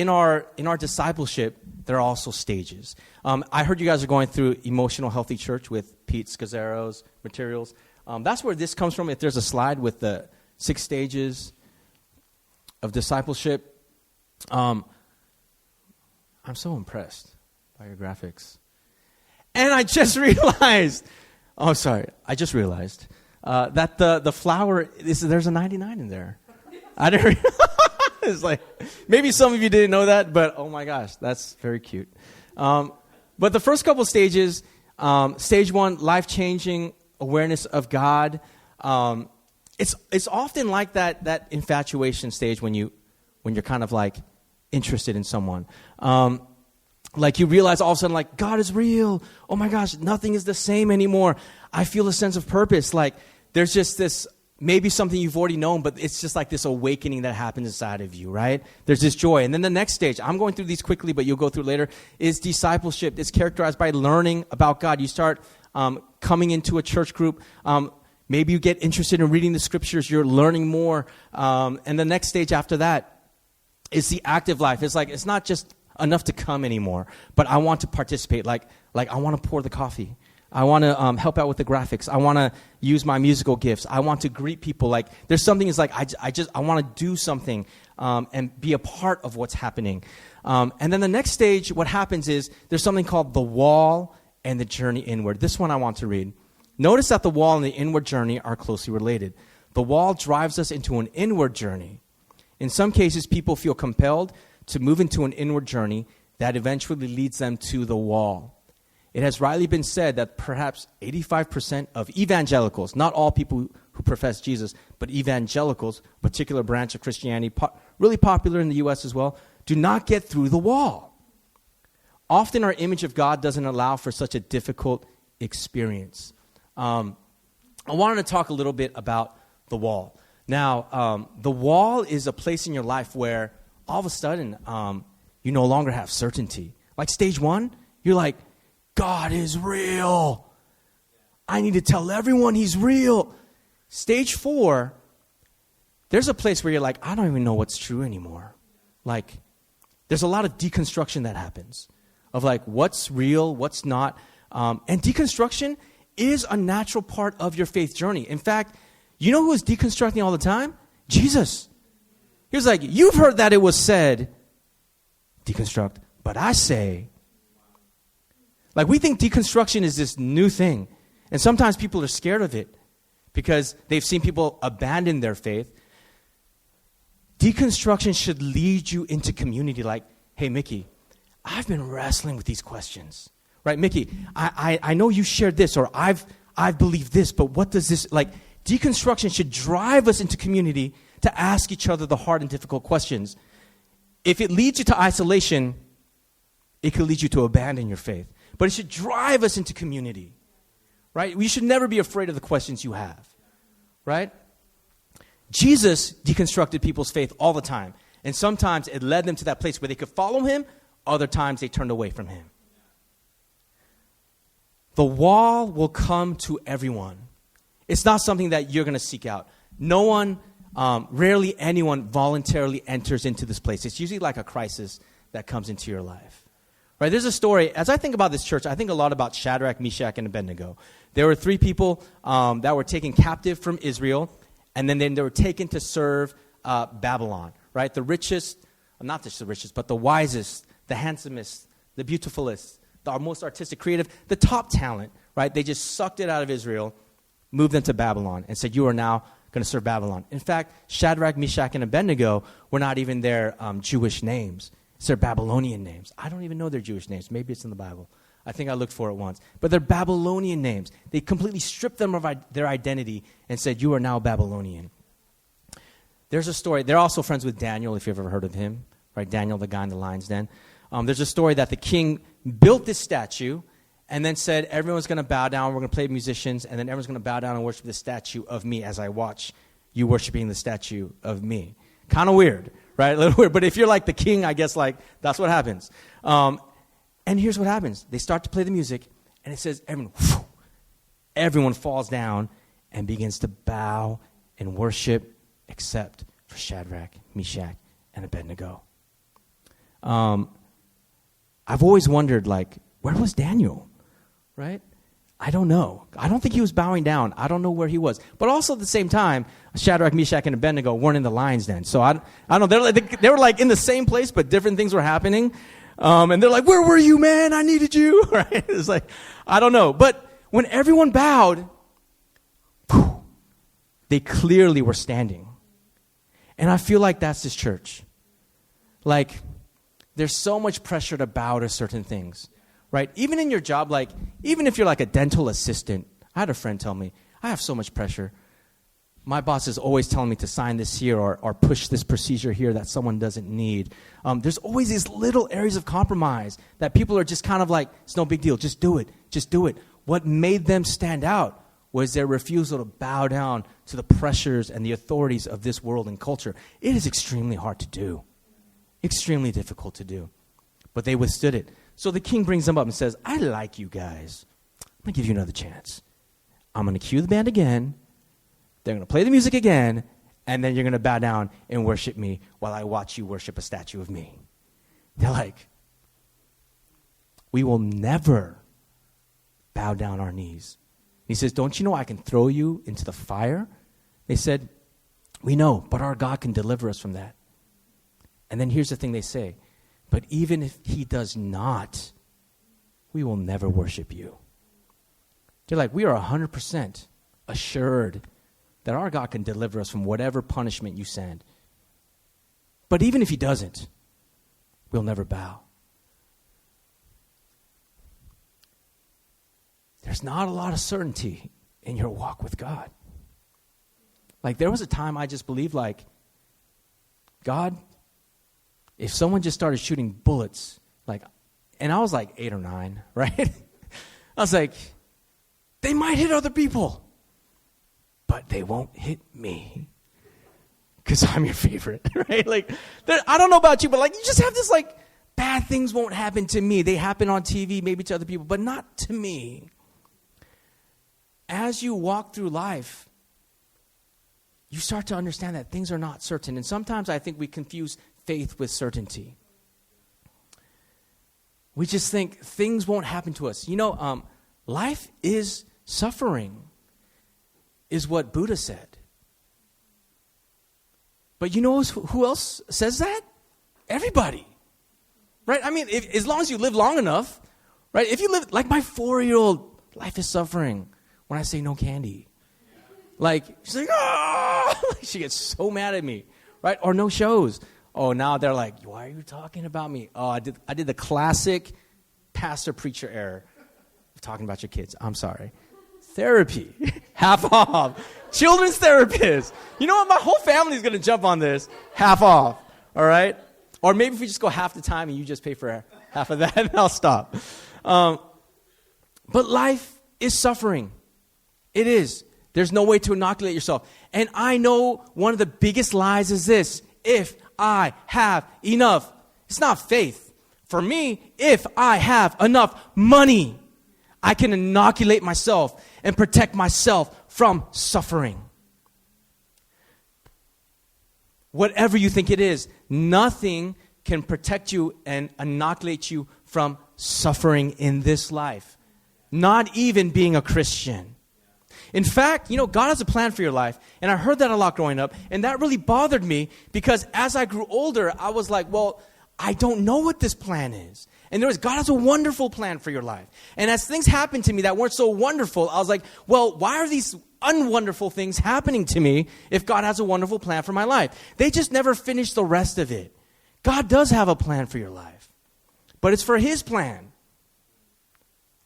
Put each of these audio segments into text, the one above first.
In our discipleship, there are also stages. I heard you guys are going through Emotional Healthy Church with Pete Scazzero's materials. That's where this comes from. If there's a slide with the 6 stages of discipleship, I'm so impressed by your graphics. And I just realized, that the flower, there's a 99 in there. I didn't realize. It's like, maybe some of you didn't know that, but oh my gosh, that's very cute. But the first couple stages, stage 1, life-changing awareness of God. It's often like that infatuation stage when you're kind of like interested in someone. Like you realize all of a sudden, like, God is real. Oh my gosh, nothing is the same anymore. I feel a sense of purpose. Like there's just this, maybe something you've already known, but it's just like this awakening that happens inside of you, right? There's this joy. And then the next stage, I'm going through these quickly, but you'll go through later, is discipleship. It's characterized by learning about God. You start coming into a church group. Maybe you get interested in reading the scriptures. You're learning more. And the next stage after that is the active life. It's like, it's not just enough to come anymore, but I want to participate. Like I want to pour the coffee. I want to help out with the graphics. I want to use my musical gifts. I want to greet people. Like there's something is like I want to do something and be a part of what's happening. And then the next stage, what happens is there's something called the wall and the journey inward. This one I want to read. Notice that the wall and the inward journey are closely related. The wall drives us into an inward journey. In some cases, people feel compelled to move into an inward journey that eventually leads them to the wall. It has rightly been said that perhaps 85% of evangelicals, not all people who profess Jesus, but evangelicals, a particular branch of Christianity, really popular in the U.S. as well, do not get through the wall. Often our image of God doesn't allow for such a difficult experience. I wanted to talk a little bit about the wall. Now, the wall is a place in your life where all of a sudden you no longer have certainty. Like stage 1, you're like, God is real. I need to tell everyone he's real. Stage 4, there's a place where you're like, I don't even know what's true anymore. Like, there's a lot of deconstruction that happens of like what's real, what's not. And deconstruction is a natural part of your faith journey. In fact, you know who was deconstructing all the time? Jesus. He was like, you've heard that it was said, deconstruct, but I say. Like we think deconstruction is this new thing. And sometimes people are scared of it because they've seen people abandon their faith. Deconstruction should lead you into community like, hey, Mickey, I've been wrestling with these questions. Right, Mickey, I know you shared this or I've believed this, but what does this, like, deconstruction should drive us into community to ask each other the hard and difficult questions. If it leads you to isolation, it could lead you to abandon your faith. But it should drive us into community, right? We should never be afraid of the questions you have, right? Jesus deconstructed people's faith all the time. And sometimes it led them to that place where they could follow him. Other times they turned away from him. The wall will come to everyone. It's not something that you're going to seek out. No one, rarely anyone voluntarily enters into this place. It's usually like a crisis that comes into your life. Right? There's a story. As I think about this church, I think a lot about Shadrach, Meshach, and Abednego. There were 3 people that were taken captive from Israel, and then they were taken to serve Babylon. Right? The richest, not just the richest, but the wisest, the handsomest, the beautifulest, the most artistic, creative, the top talent. Right? They just sucked it out of Israel, moved them to Babylon, and said, you are now going to serve Babylon. In fact, Shadrach, Meshach, and Abednego were not even their Jewish names. It's their Babylonian names. I don't even know their Jewish names. Maybe it's in the Bible. I think I looked for it once. But they're Babylonian names. They completely stripped them of their identity and said, you are now Babylonian. There's a story. They're also friends with Daniel, if you've ever heard of him. Right, Daniel, the guy in the lion's den. There's a story that the king built this statue and then said, everyone's going to bow down. We're going to play musicians. And then everyone's going to bow down and worship the statue of me as I watch you worshiping the statue of me. Kind of weird. Right, a little weird. But if you're like the king, I guess like that's what happens. And here's what happens. They start to play the music, and it says everyone falls down and begins to bow and worship except for Shadrach, Meshach, and Abednego. I've always wondered, like, where was Daniel, right? I don't know. I don't think he was bowing down. I don't know where he was. But also at the same time, Shadrach, Meshach, and Abednego weren't in the lion's den. So I don't know. They were like in the same place, but different things were happening. And they're like, where were you, man? I needed you. Right? It's like, I don't know. But when everyone bowed, they clearly were standing. And I feel like that's this church. Like, there's so much pressure to bow to certain things. Right? Even in your job, like, even if you're like a dental assistant, I had a friend tell me, I have so much pressure. My boss is always telling me to sign this here or push this procedure here that someone doesn't need. There's always these little areas of compromise that people are just kind of like, it's no big deal, just do it, just do it. What made them stand out was their refusal to bow down to the pressures and the authorities of this world and culture. It is extremely hard to do, extremely difficult to do, but they withstood it. So the king brings them up and says, I like you guys. I'm going to give you another chance. I'm going to cue the band again. They're going to play the music again. And then you're going to bow down and worship me while I watch you worship a statue of me. They're like, we will never bow down our knees. He says, don't you know I can throw you into the fire? They said, we know, but our God can deliver us from that. And then here's the thing they say. But even if he does not, we will never worship you. They're like, we are 100% assured that our God can deliver us from whatever punishment you send. But even if he doesn't, we'll never bow. There's not a lot of certainty in your walk with God. Like, there was a time I just believed, like, God, if someone just started shooting bullets, like, and I was like 8 or 9, right? I was like, they might hit other people, but they won't hit me because I'm your favorite, right? Like, I don't know about you, but like, you just have this like, bad things won't happen to me. They happen on TV, maybe to other people, but not to me. As you walk through life, you start to understand that things are not certain. And sometimes I think we confuse faith with certainty. We just think things won't happen to us. You know, life is suffering, is what Buddha said. But you know who else says that? Everybody. Right? I mean, as long as you live long enough, right? If you live, like my 4-year-old, life is suffering when I say no candy. Like, she's like, ah! She gets so mad at me, right? Or no shows. Oh, now they're like, why are you talking about me? Oh, I did the classic pastor-preacher error of talking about your kids. I'm sorry. Therapy, half off. Children's therapist. You know what? My whole family is going to jump on this. Half off, all right? Or maybe if we just go half the time and you just pay for half of that, and I'll stop. But life is suffering. It is. There's no way to inoculate yourself. And I know one of the biggest lies is this. If I have enough, it's not faith. For me, if I have enough money, I can inoculate myself and protect myself from suffering. Whatever you think it is, nothing can protect you and inoculate you from suffering in this life. Not even being a Christian. In fact, you know, God has a plan for your life. And I heard that a lot growing up. And that really bothered me because as I grew older, I was like, well, I don't know what this plan is. And God has a wonderful plan for your life. And as things happened to me that weren't so wonderful, I was like, well, why are these unwonderful things happening to me if God has a wonderful plan for my life? They just never finished the rest of it. God does have a plan for your life. But it's for his plan.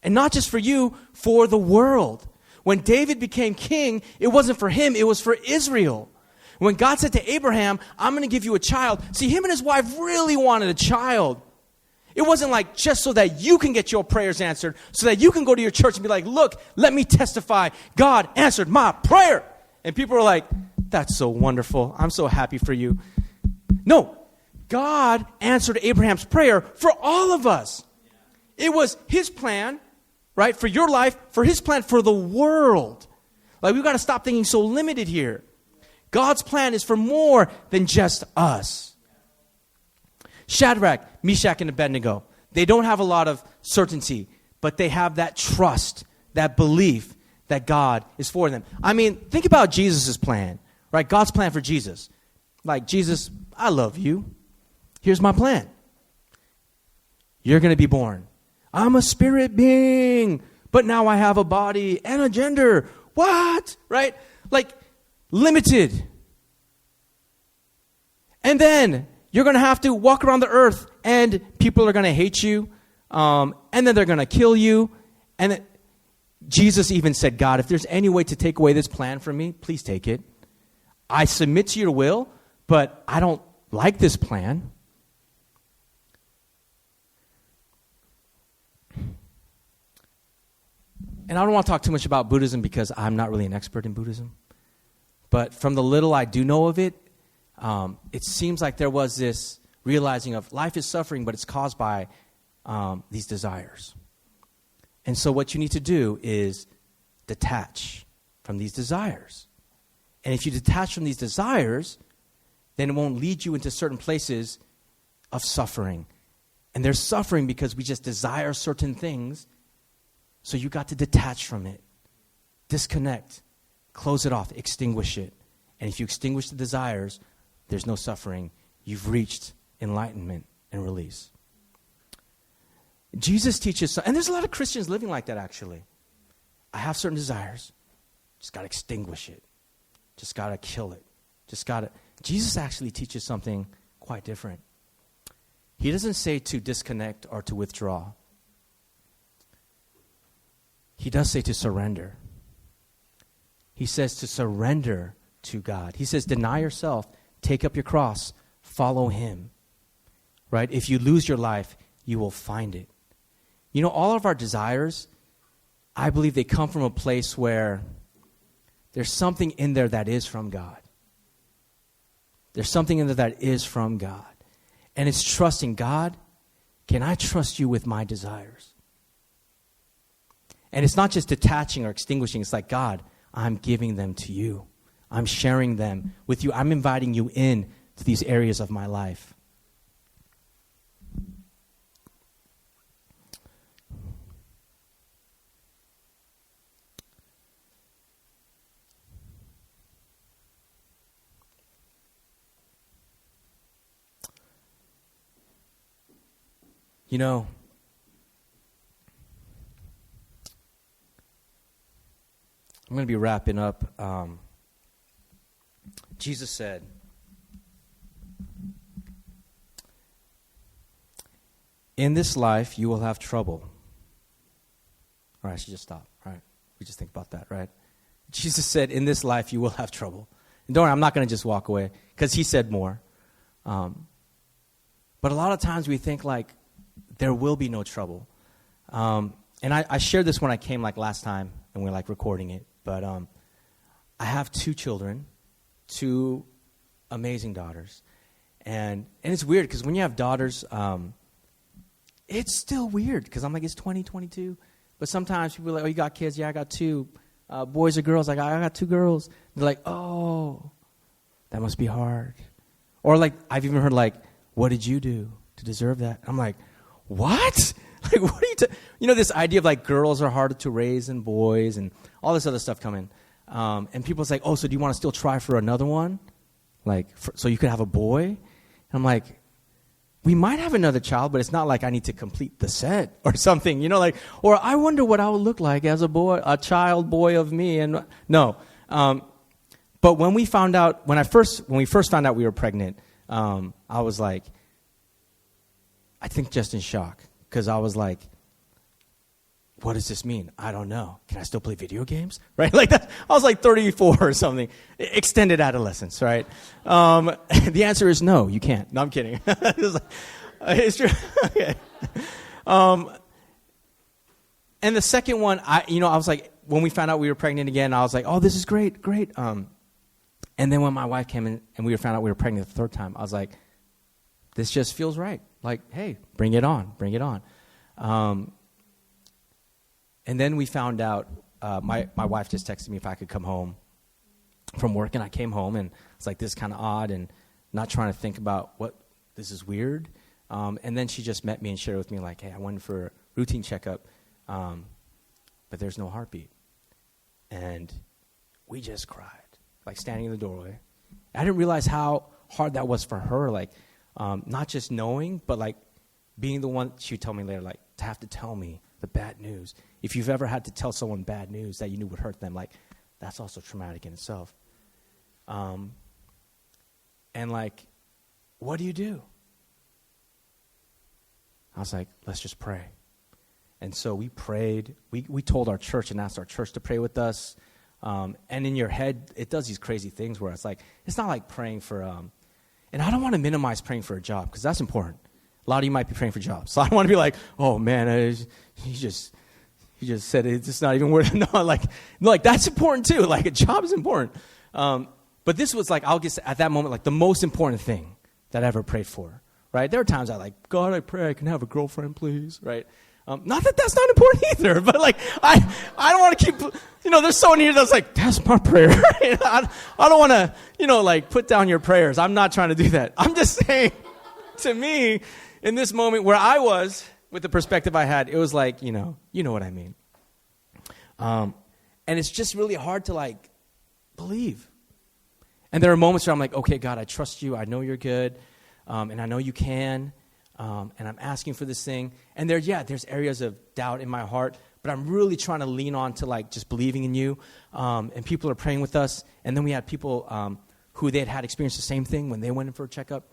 And not just for you, for the world. When David became king, it wasn't for him, it was for Israel. When God said to Abraham, I'm going to give you a child. See, him and his wife really wanted a child. It wasn't like just so that you can get your prayers answered, so that you can go to your church and be like, look, let me testify. God answered my prayer. And people are like, that's so wonderful. I'm so happy for you. No, God answered Abraham's prayer for all of us. It was his plan, right, for your life, for his plan for the world. Like, we've got to stop thinking so limited here. God's plan is for more than just us. Shadrach, Meshach, and Abednego. They don't have a lot of certainty, but they have that trust, that belief that God is for them. I mean, think about Jesus' plan, right? God's plan for Jesus. Like, Jesus, I love you. Here's my plan. You're going to be born. I'm a spirit being, but now I have a body and a gender. What? Right? Like, limited. And then you're going to have to walk around the earth, and people are going to hate you, and then they're going to kill you. And then Jesus even said, God, if there's any way to take away this plan from me, please take it. I submit to your will, but I don't like this plan. And I don't want to talk too much about Buddhism because I'm not really an expert in Buddhism. But from the little I do know of it, it seems like there was this realizing of life is suffering, but it's caused by these desires. And so what you need to do is detach from these desires. And if you detach from these desires, then it won't lead you into certain places of suffering. And there's suffering because we just desire certain things. So you got to detach from it, disconnect, close it off, extinguish it. And if you extinguish the desires, there's no suffering. You've reached enlightenment and release. Jesus teaches, and there's a lot of Christians living like that actually. I have certain desires, just got to extinguish it, just got to kill it, Jesus actually teaches something quite different. He doesn't say to disconnect or to withdraw. He does say to surrender. He says to surrender to God. He says, deny yourself, take up your cross, follow him. Right? If you lose your life, you will find it. You know, all of our desires, I believe they come from a place where there's something in there that is from God. There's something in there that is from God. And it's trusting God. Can I trust you with my desires? And it's not just detaching or extinguishing. It's like, God, I'm giving them to you. I'm sharing them with you. I'm inviting you in to these areas of my life. You know, I'm going to be wrapping up. Jesus said, in this life you will have trouble. All right, I should just stop. All right, we just think about that, right? Jesus said, in this life you will have trouble. And don't worry, I'm not going to just walk away because he said more. But a lot of times we think like there will be no trouble. And I shared this when I came like last time and we're like recording it. But I have 2 children, 2 amazing daughters. And it's weird because when you have daughters, it's still weird because I'm like, it's 2022. But sometimes people are like, oh, you got kids? Yeah, I got 2. Boys or girls? Like, I got 2 girls. They're like, oh, that must be hard. Or like, I've even heard like, what did you do to deserve that? I'm like, what? Like, what are you this idea of like girls are harder to raise than boys and all this other stuff coming. And people say, oh, so do you want to still try for another one? Like, so you could have a boy? And I'm like, we might have another child, but it's not like I need to complete the set or something, like, or I wonder what I would look like as a boy, a child boy of me. And no. But when we found out, when we first found out we were pregnant, I was like, I think just in shock. Because I was like, what does this mean? I don't know. Can I still play video games? Right? Like that. I was like 34 or something. Extended adolescence, right? The answer is no, you can't. No, I'm kidding. It's true. Okay. And the second one, I was like, when we found out we were pregnant again, I was like, oh, this is great. And then when my wife came in and we found out we were pregnant the third time, I was like, this just feels right. Like, hey, bring it on. And then we found out, my wife just texted me if I could come home from work, and I came home, and it's like, this is kind of odd, and not trying to think about this is weird. And then she just met me and shared with me, like, hey, I went for a routine checkup, but there's no heartbeat. And we just cried, like standing in the doorway. I didn't realize how hard that was for her, like, not just knowing, but like being the one, she would tell me later, like, to have to tell me the bad news. If you've ever had to tell someone bad news that you knew would hurt them, like, that's also traumatic in itself. And like, what do? I was like, let's just pray. And so we prayed. We told our church and asked our church to pray with us. And in your head, it does these crazy things where it's like, it's not like praying for, and I don't want to minimize praying for a job because that's important. A lot of you might be praying for jobs. So I don't want to be like, oh man, he just said it's not even worth it. No, like that's important too. Like a job is important. But this was like, I'll guess at that moment, like the most important thing that I ever prayed for, right? There are times I like, God, I pray I can have a girlfriend, please, right? Not that that's not important either, but like, I don't want to keep, there's someone here that's like, that's my prayer. I don't want to, like put down your prayers. I'm not trying to do that. I'm just saying, to me, in this moment where I was, with the perspective I had, it was like, you know what I mean. And it's just really hard to like believe. And there are moments where I'm like, okay, God, I trust you. I know you're good. And I know you can. And I'm asking for this thing. And there's areas of doubt in my heart, but I'm really trying to lean on to like just believing in you. And people are praying with us. And then we had people who they had experienced the same thing when they went in for a checkup.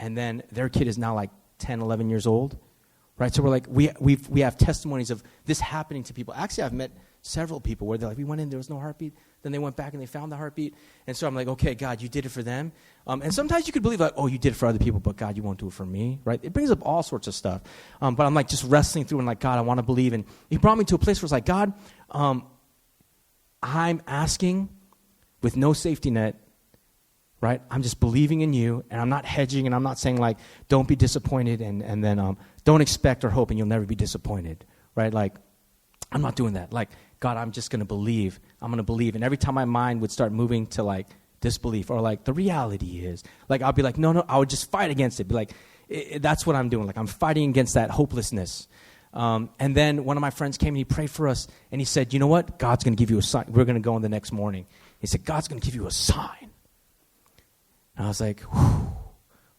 And then their kid is now like 10, 11 years old. Right? So we're like, we have testimonies of this happening to people. Actually, I've met several people where they're like, we went in, there was no heartbeat. Then they went back and they found the heartbeat. And so I'm like, okay, God, you did it for them. And sometimes you could believe like, oh, you did it for other people, but God, you won't do it for me, right? It brings up all sorts of stuff. But I'm like just wrestling through and like, God, I want to believe. And he brought me to a place where it's like, God, I'm asking with no safety net, right? I'm just believing in you, and I'm not hedging, and I'm not saying like, don't be disappointed, and then don't expect or hope, and you'll never be disappointed, right? Like, I'm not doing that. Like, God, I'm just going to believe. I'm going to believe. And every time my mind would start moving to like disbelief or like the reality is, like I'll be like, no, I would just fight against it. Be like, that's what I'm doing. Like I'm fighting against that hopelessness. And then one of my friends came and he prayed for us, and he said, you know what? God's going to give you a sign. We're going to go in the next morning. He said, God's going to give you a sign. And I was like, whew,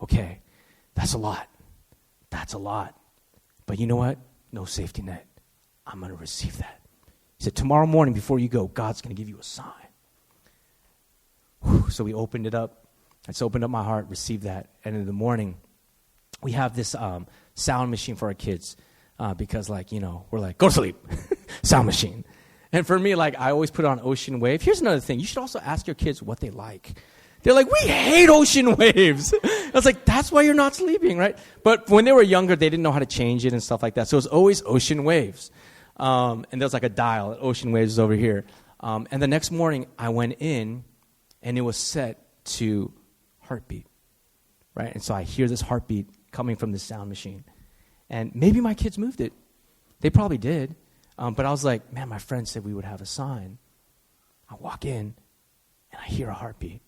okay, that's a lot. That's a lot. But you know what? No safety net. I'm going to receive that. He said, tomorrow morning before you go, God's going to give you a sign. Whew, so we opened it up. I just opened up my heart, received that. And in the morning, we have this sound machine for our kids because, like, we're like, go to sleep, sound machine. And for me, like, I always put on Ocean Wave. Here's another thing. You should also ask your kids what they like. They're like, we hate ocean waves. I was like, that's why you're not sleeping, right? But when they were younger, they didn't know how to change it and stuff like that. So it was always ocean waves. And there was like a dial. Ocean waves is over here. And the next morning, I went in, and it was set to heartbeat, right? And so I hear this heartbeat coming from the sound machine. And maybe my kids moved it. They probably did. But I was like, man, my friend said we would have a sign. I walk in, and I hear a heartbeat.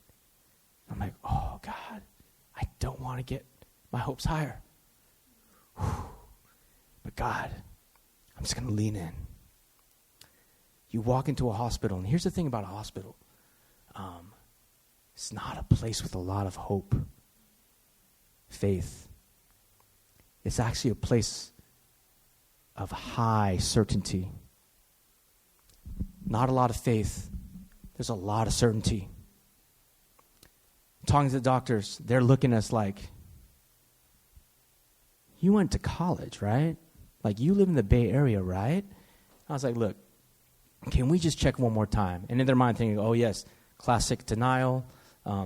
I'm like, oh, God, I don't want to get my hopes higher. Whew. But God, I'm just going to lean in. You walk into a hospital, and here's the thing about a hospital. It's not a place with a lot of hope, faith. It's actually a place of high certainty. Not a lot of faith. There's a lot of certainty. Talking to the doctors, they're looking at us like, you went to college, right? Like, you live in the Bay Area, right? I was like, look, can we just check one more time? And in their mind thinking, oh, yes, classic denial,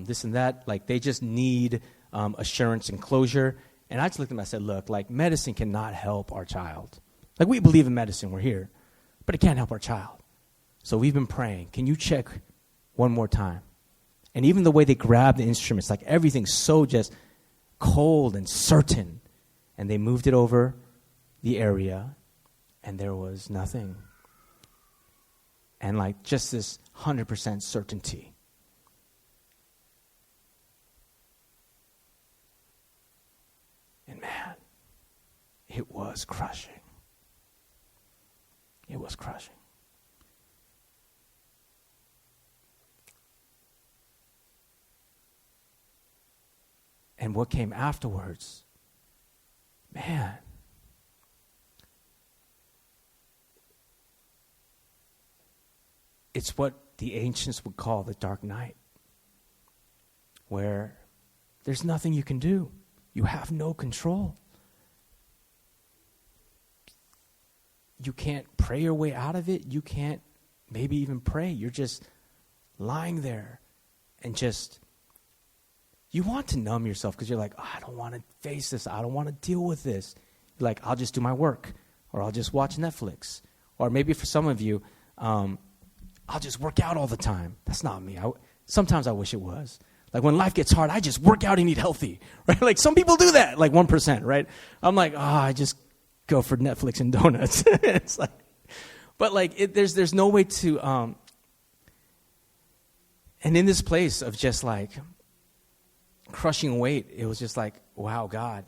this and that. Like, they just need assurance and closure. And I just looked at them and I said, look, like, medicine cannot help our child. Like, we believe in medicine, we're here. But it can't help our child. So we've been praying. Can you check one more time? And even the way they grab the instruments, like everything's so just cold and certain. And they moved it over the area, and there was nothing. And like just this 100% certainty. And man, it was crushing. It was crushing. And what came afterwards, man, it's what the ancients would call the dark night, where there's nothing you can do. You have no control. You can't pray your way out of it. You can't maybe even pray. You're just lying there and just, you want to numb yourself because you're like, oh, I don't want to face this. I don't want to deal with this. You're like, I'll just do my work, or I'll just watch Netflix. Or maybe for some of you, I'll just work out all the time. That's not me. Sometimes I wish it was. Like when life gets hard, I just work out and eat healthy, right? Like some people do that, like 1%, right? I'm like, I just go for Netflix and donuts. It's like, but like there's no way to, and in this place of just like crushing weight, it was just like, wow, God,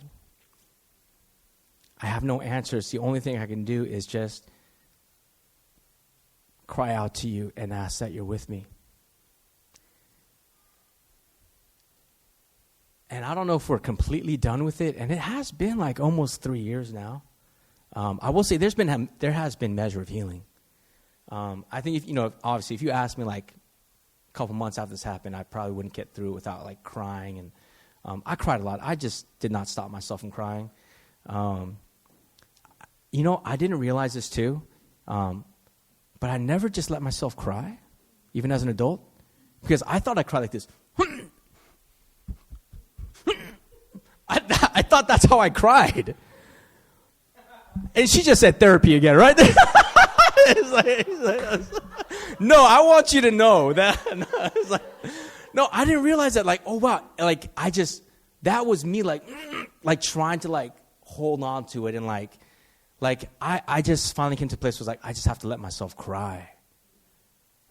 I have no answers. The only thing I can do is just cry out to you and ask that you're with me. And I don't know if we're completely done with it. And it has been like almost 3 years now. I will say there has been measure of healing. I think obviously if you asked me like a couple months after this happened, I probably wouldn't get through it without like crying. And I cried a lot. I just did not stop myself from crying. I didn't realize this too. But I never just let myself cry, even as an adult, because I thought I cried like this. I thought that's how I cried. And she just said therapy again, right? No, I want you to know that. No, I didn't realize that. Like, oh, wow. Like, that was me, like trying to, like, hold on to it. And, like I just finally came to a place where I was like, I just have to let myself cry.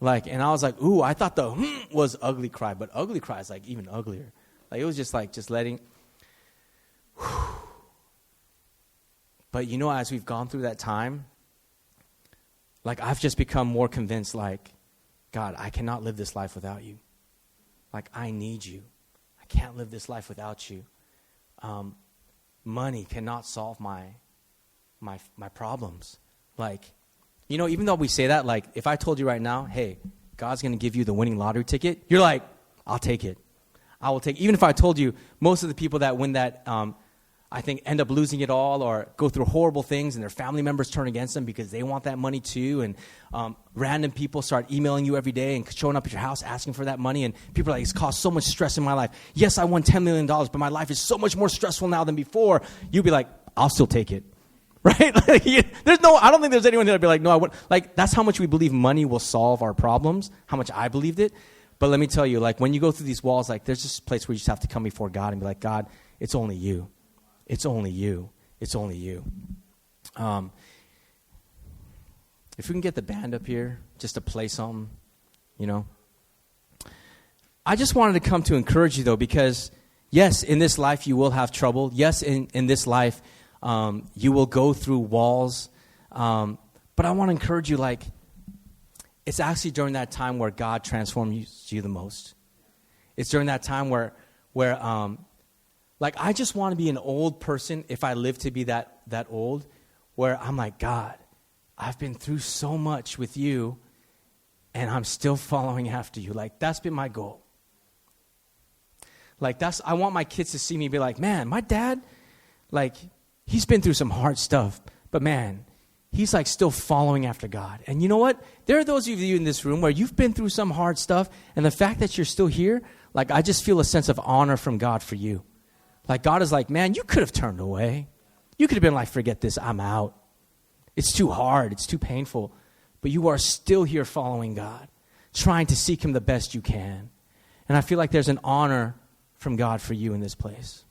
Like, and I was like, ooh, I thought the was ugly cry. But ugly cry is, like, even uglier. Like, it was just, like, just letting. But, as we've gone through that time, like, I've just become more convinced, like, God, I cannot live this life without you. Like, I need you. I can't live this life without you. Money cannot solve my problems. Like, even though we say that, like, if I told you right now, hey, God's going to give you the winning lottery ticket, you're like, I'll take it. I will take it. Even if I told you most of the people that win that, I think, end up losing it all or go through horrible things and their family members turn against them because they want that money too. And random people start emailing you every day and showing up at your house asking for that money. And people are like, it's caused so much stress in my life. Yes, I won $10 million, but my life is so much more stressful now than before. You'd be like, I'll still take it. Right? Like, I don't think there's anyone that'd be like, no, I wouldn't. Like, that's how much we believe money will solve our problems, how much I believed it. But let me tell you, like, when you go through these walls, like, there's just a place where you just have to come before God and be like, God, it's only you. It's only you. It's only you. If we can get the band up here just to play something, I just wanted to come to encourage you, though, because, yes, in this life you will have trouble. Yes, in this life you will go through walls. But I want to encourage you, like, it's actually during that time where God transforms you the most. It's during that time where like, I just want to be an old person if I live to be that old, where I'm like, God, I've been through so much with you, and I'm still following after you. Like, that's been my goal. Like, I want my kids to see me and be like, man, my dad, like, he's been through some hard stuff, but man, he's like still following after God. And you know what? There are those of you in this room where you've been through some hard stuff, and the fact that you're still here, like, I just feel a sense of honor from God for you. Like, God is like, man, you could have turned away. You could have been like, forget this, I'm out. It's too hard, it's too painful. But you are still here following God, trying to seek him the best you can. And I feel like there's an honor from God for you in this place.